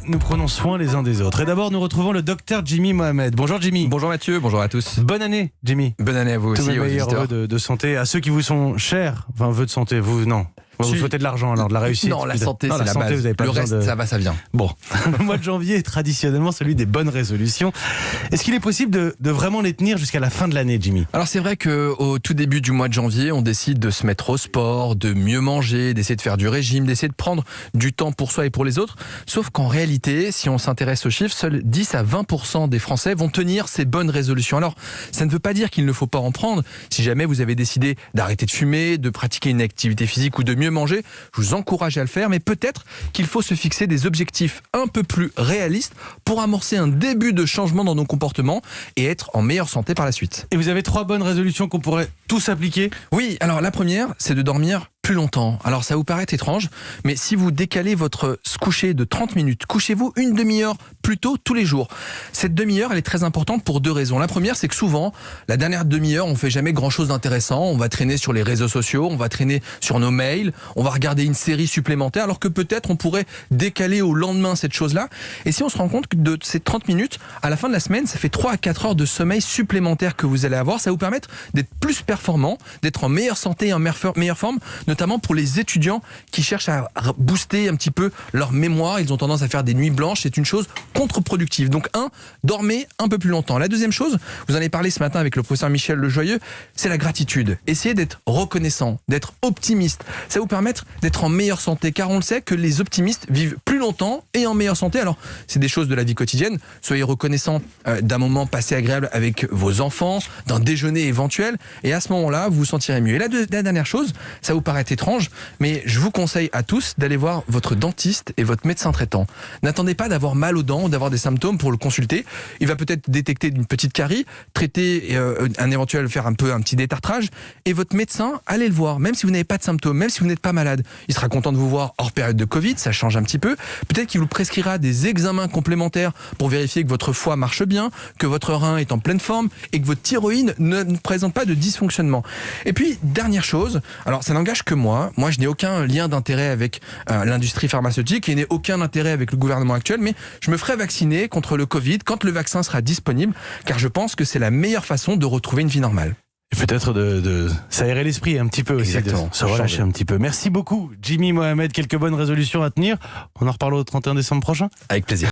nous prenons soin les uns des autres. Et d'abord, nous retrouvons le docteur Jimmy Mohamed. Bonjour Jimmy. Bonjour Mathieu, bonjour à tous. Bonne année Jimmy. Bonne année à vous Tous aussi, mes aux meilleurs auditeurs. vœux de santé à ceux qui vous sont chers. Enfin, vœux de santé, vous non. Vous souhaitez de l'argent alors, de la réussite. Non, la santé, Non, c'est la santé, base. vous avez pas Le besoin reste, ça va, ça vient. Bon, le mois de janvier est traditionnellement celui des bonnes résolutions. Est-ce qu'il est possible de vraiment les tenir jusqu'à la fin de l'année, Jimmy? Alors c'est vrai qu'au tout début du mois de janvier, on décide de se mettre au sport, de mieux manger, d'essayer de faire du régime, d'essayer de prendre du temps pour soi et pour les autres. Sauf qu'en réalité, si on s'intéresse aux chiffres, seuls 10 à 20% des Français vont tenir ces bonnes résolutions. Alors, ça ne veut pas dire qu'il ne faut pas en prendre. Si jamais vous avez décidé d'arrêter de fumer, de pratiquer une activité physique ou de mieux manger, je vous encourage à le faire, mais peut-être qu'il faut se fixer des objectifs un peu plus réalistes pour amorcer un début de changement dans nos comportements et être en meilleure santé par la suite. Et vous avez 3 bonnes résolutions qu'on pourrait tous appliquer? Oui, alors la première, c'est de dormir plus longtemps. Alors ça vous paraît étrange, mais si vous décalez votre coucher de 30 minutes, couchez-vous une demi-heure plus tôt tous les jours. Cette demi-heure, elle est très importante pour 2 raisons. La première, c'est que souvent, la dernière demi-heure, on fait jamais grand-chose d'intéressant. On va traîner sur les réseaux sociaux, on va traîner sur nos mails, on va regarder une série supplémentaire, alors que peut-être on pourrait décaler au lendemain cette chose-là. Et si on se rend compte que de ces 30 minutes, à la fin de la semaine, ça fait 3 à 4 heures de sommeil supplémentaire que vous allez avoir. Ça va vous permettre d'être plus performant, d'être en meilleure santé et en meilleure forme, notamment pour les étudiants qui cherchent à booster un petit peu leur mémoire. Ils ont tendance à faire des nuits blanches. C'est une chose contre-productive. Donc, dormez un peu plus longtemps. La deuxième chose, vous en avez parlé ce matin avec le professeur Michel Lejoyeux, c'est la gratitude. Essayez d'être reconnaissant, d'être optimiste. Ça va vous permettre d'être en meilleure santé, car on le sait que les optimistes vivent plus longtemps et en meilleure santé. Alors, c'est des choses de la vie quotidienne. Soyez reconnaissant d'un moment passé agréable avec vos enfants, d'un déjeuner éventuel, et à ce moment-là, vous vous sentirez mieux. Et la dernière chose, ça vous paraît étrange, mais je vous conseille à tous d'aller voir votre dentiste et votre médecin traitant. N'attendez pas d'avoir mal aux dents ou d'avoir des symptômes pour le consulter. Il va peut-être détecter une petite carie, traiter faire un petit détartrage, et votre médecin, allez le voir, même si vous n'avez pas de symptômes, même si vous n'êtes pas malade. Il sera content de vous voir hors période de Covid, ça change un petit peu. Peut-être qu'il vous prescrira des examens complémentaires pour vérifier que votre foie marche bien, que votre rein est en pleine forme et que votre thyroïde ne présente pas de dysfonctionnement. Et puis, dernière chose, alors ça n'engage que moi je n'ai aucun lien d'intérêt avec l'industrie pharmaceutique et n'ai aucun intérêt avec le gouvernement actuel, mais je me ferai vacciner contre le Covid quand le vaccin sera disponible, car je pense que c'est la meilleure façon de retrouver une vie normale. Et peut-être de s'aérer l'esprit un petit peu aussi, Exactement, de se relâcher un petit peu. Merci beaucoup Jimmy Mohamed, quelques bonnes résolutions à tenir. On en reparle au 31 décembre prochain. Avec plaisir.